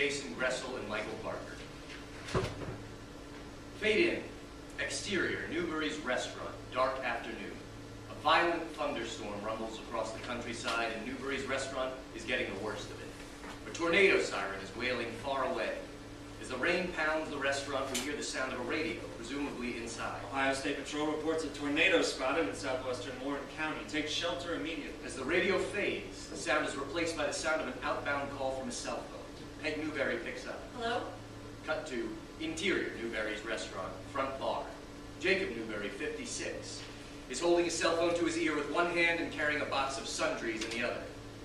Groessel and Michael Parker. Fade in. Exterior, Newbury's restaurant, dark afternoon. A violent thunderstorm rumbles across the countryside, and Newbury's restaurant is getting the worst of it. A tornado siren is wailing far away. As the rain pounds the restaurant, we hear the sound of a radio, presumably inside. Ohio State Patrol reports a tornado spotted in southwestern Warren County. Take shelter immediately. As the radio fades, the sound is replaced by the sound of an outbound call from a cell phone. Peg Newberry picks up. Hello? Cut to interior Newberry's restaurant, front bar. Jacob Newberry, 56, is holding his cell phone to his ear with one hand and carrying a box of sundries in the other.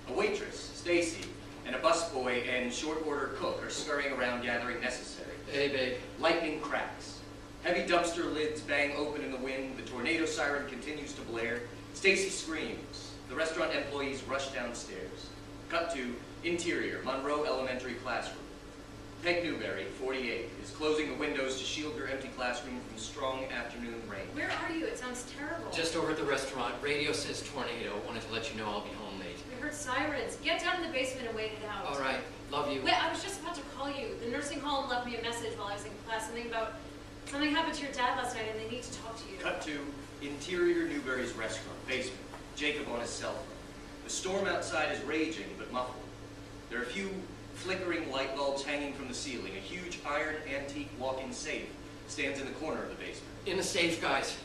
A waitress, Stacy, and a busboy and short order cook are scurrying around gathering necessary. Hey, babe. Lightning cracks. Heavy dumpster lids bang open in the wind. The tornado siren continues to blare. Stacy screams. The restaurant employees rush downstairs. Cut to interior Monroe Elementary classroom. Peg Newberry, 48, is closing the windows to shield her empty classroom from strong afternoon rain. Where are you? It sounds terrible. Just over at the restaurant. Radio says tornado. Wanted to let you know I'll be home late. We heard sirens. Get down in the basement and wait it out. All right. Love you. Wait, I was just about to call you. The nursing home left me a message while I was in class. Something happened to your dad last night and they need to talk to you. Cut to interior Newberry's restaurant, basement. Jacob on his cell phone. The storm outside is raging but muffled. There are a few flickering light bulbs hanging from the ceiling. A huge iron antique walk-in safe stands in the corner of the basement. In the safe, guys.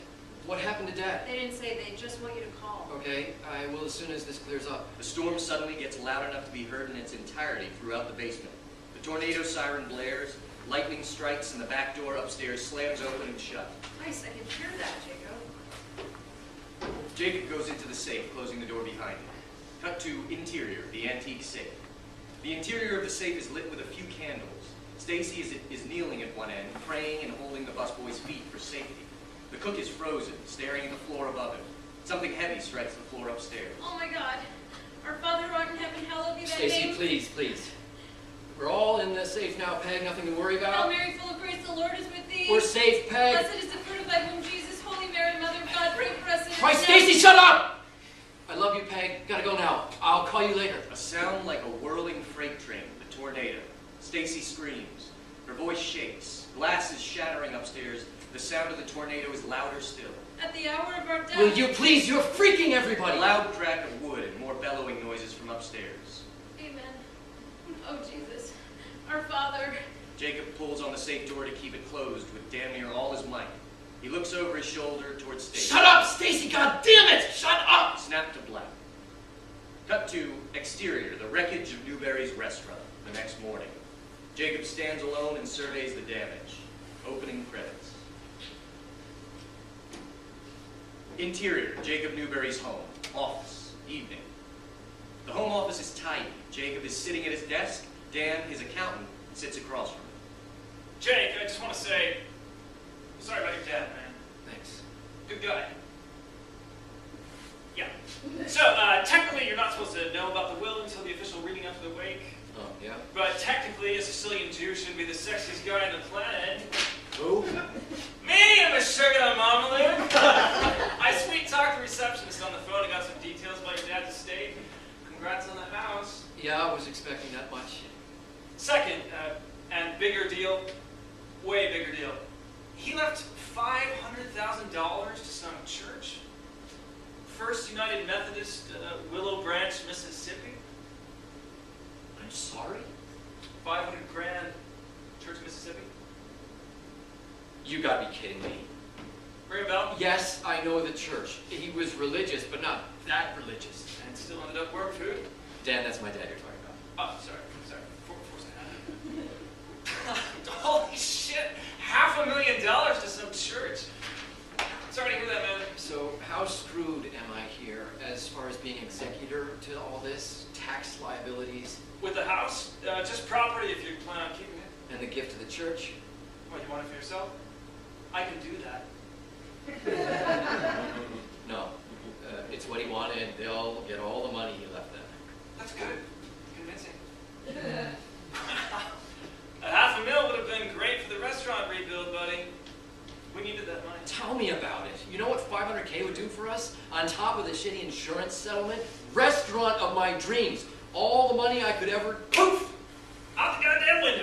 What happened to Dad? They didn't say. They just want you to call. Okay, I will as soon as this clears up. The storm suddenly gets loud enough to be heard in its entirety throughout the basement. The tornado siren blares, lightning strikes, and the back door upstairs slams open and shut. Nice, I can hear that, Jacob. Jacob goes into the safe, closing the door behind him. Cut to interior, the antique safe. The interior of the safe is lit with a few candles. Stacy is kneeling at one end, praying and holding the busboy's feet for safety. The cook is frozen, staring at the floor above him. Something heavy strikes the floor upstairs. Oh my God. Our Father who art in heaven, hallowed be thy Stacy, name. please, please. We're all in the safe now, Peg. Nothing to worry Hail about. Mary, full of grace, the Lord is with thee. We're safe, Peg. Blessed is the fruit of thy womb, Jesus. Holy Mary, Mother of God, pray for us sinners. Christ, Stacy, shut up! I love you, Peg. Gotta go now. I'll call you later. A sound like a whirling freight train, the tornado. Stacy screams. Her voice shakes. Glass is shattering upstairs. The sound of the tornado is louder still. At the hour of our death. Will you please? You're freaking everybody. A loud crack of wood and more bellowing noises from upstairs. Amen. Oh, Jesus. Our Father. Jacob pulls on the safe door to keep it closed with damn near all his might. He looks over his shoulder towards Stacy. Shut up, Stacy! God damn it! Shut up! Snap to black. Cut to exterior, the wreckage of Newberry's restaurant, the next morning. Jacob stands alone and surveys the damage. Opening credits. Interior, Jacob Newberry's home. Office, evening. The home office is tidy. Jacob is sitting at his desk. Dan, his accountant, sits across from him. Jake, I just want to say, sorry about your dad, man. Thanks. Good guy. Yeah. So, technically you're not supposed to know about the will until the official reading after the wake. Oh, yeah? But technically, a Sicilian Jew should be the sexiest guy on the planet. Who? Me, I'm a sugar mama. I sweet-talked the receptionist on the phone and got some details about your dad's estate. Congrats on the house. Yeah, I was expecting that much. Second, and bigger deal, way bigger deal. He left $500,000 to some church. First United Methodist, Willow Branch, Mississippi. I'm sorry? 500 grand, Church, Mississippi. You gotta be kidding me. Ring a bell? Yes, I know the church. He was religious, but not that religious. And still ended up working food? Dan, that's my dad you're talking about. Oh, sorry. Holy shit! $500,000 to some church. Sorry to hear that, man. So, how screwed am I here as far as being executor to all this? Tax liabilities? With the house? Just property if you plan on keeping it. And the gift to the church? What, you want it for yourself? I can do that. No. It's what he wanted. They'll get all the money he left them. That's good. Convincing. $500,000 would have been great for the restaurant rebuild, buddy. We needed that money. Tell me about it. You know what $500K would do for us? On top of the shitty insurance settlement? Restaurant of my dreams. All the money I could ever... Poof! Out the goddamn window!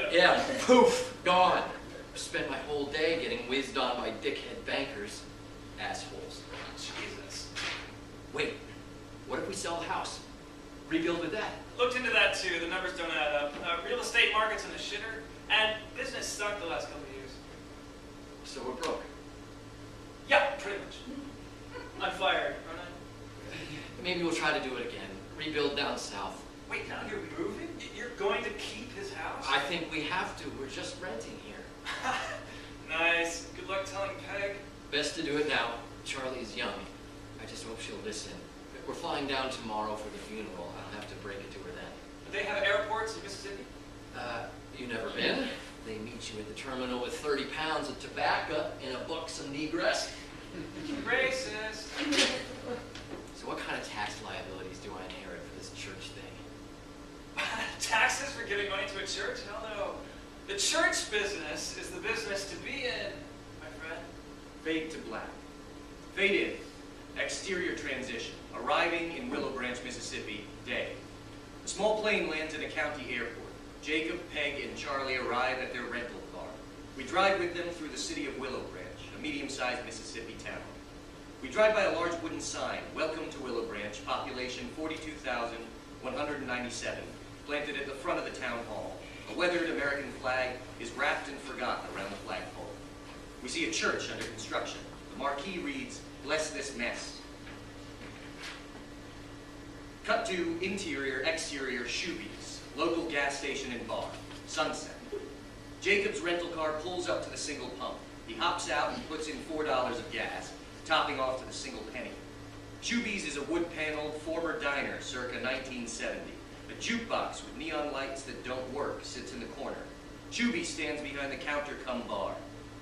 poof, gone. Spent my whole day getting whizzed on by dickhead bankers. Assholes. Jesus. Wait, what if we sell the house? Rebuild with that? Looked into that too. The numbers don't add up. Real estate market's in the shitter, and business sucked the last couple of years. So we're broke. Yeah, pretty much. I'm fired, aren't I? Maybe we'll try to do it again. Rebuild down south. Wait, now you're moving? You're going to keep his house? I think we have to. We're just renting here. Nice. Good luck telling Peg. Best to do it now. Charlie is young. I just hope she'll listen. We're flying down tomorrow for the funeral. I'll have to break it to her then. Do they have airports in Mississippi? You never been? They meet you at the terminal with 30 pounds of tobacco and a buxom negress. Racist. So what kind of tax liabilities do I inherit for this church thing? Taxes for giving money to a church? Hell no. The church business is the business to be in, my friend. Fade to black. Fade in. Exterior transition. Arriving in Willow Branch, Mississippi, day. A small plane lands in a county airport. Jacob, Peg, and Charlie arrive at their rental car. We drive with them through the city of Willow Branch, a medium-sized Mississippi town. We drive by a large wooden sign, Welcome to Willow Branch, population 42,197, planted at the front of the town hall. A weathered American flag is wrapped and forgotten around the flagpole. We see a church under construction. The marquee reads, Bless this mess. Cut to interior, exterior Shoebies, local gas station and bar, sunset. Jacob's rental car pulls up to the single pump. He hops out and puts in $4 of gas, topping off to the single penny. Shoebies is a wood-paneled former diner circa 1970. A jukebox with neon lights that don't work sits in the corner. Shoebies stands behind the counter cum bar.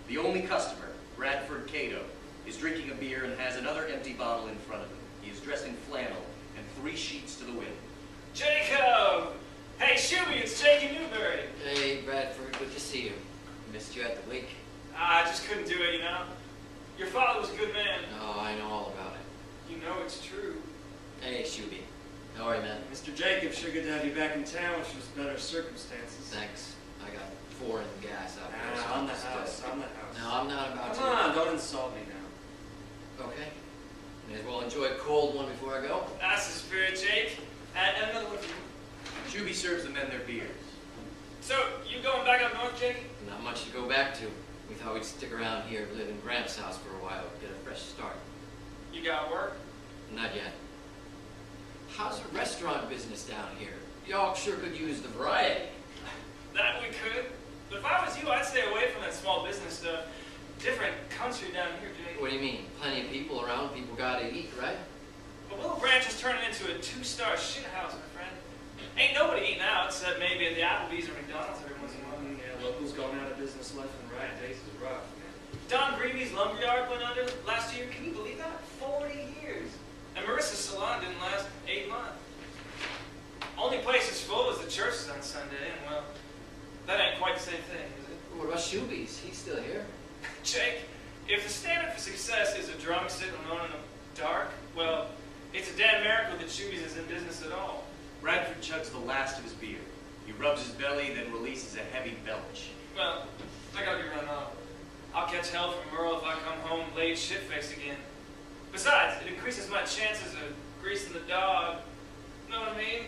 The only customer, Bradford Cato, is drinking a beer and has another empty bottle in front of him. He is dressed in flannel and 3 sheets to the wind. Jacob! Hey, Shooby, it's Jakey Newberry. Hey, Bradford, good to see you. Missed you at the wake. I just couldn't do it, you know? Your father was a good man. Oh, I know all about it. You know it's true. Hey, Shooby. How are you, man? Mr. Jacob, sure good to have you back in town, which was better circumstances. Thanks. I got foreign gas out there. so On the it's house, good. on the house. No, I'm not about Come on, don't insult me now. Okay. May as well enjoy a cold one before I go. That's the spirit, Jake. And another one for you. Shooby serves the men their beers. So, you going back up north, Jake? Not much to go back to. We thought we'd stick around here, live in Gramps' house for a while, get a fresh start. You got work? Not yet. How's the restaurant business down here? Y'all sure could use the variety. That we could. But if I was you, I'd stay away from that small business stuff. Different country down here, Jake. What do you mean? Plenty of people around, people gotta eat, right? But Willow Branch is turning into a 2-star shit house, my friend. Ain't nobody eating out except maybe at the Applebee's or McDonald's every once in a while. Yeah, locals going out of business left and right. Days is rough. Don Greavy's lumberyard went under last year. Can you believe that? 40 years. And Marissa's salon didn't last 8 months. Only place is full is the churches on Sunday, and well, that ain't quite the same thing, is it? What about Shoobies? He's still here. Jake, if the standard for success is a drunk sitting alone in the dark, well, it's a damn miracle that Shoobies is in business at all. Bradford chugs the last of his beer. He rubs his belly, then releases a heavy belch. Well, I gotta be running off. I'll catch hell from Merle if I come home late shit-faced again. Besides, it increases my chances of greasing the dog. Know what I mean?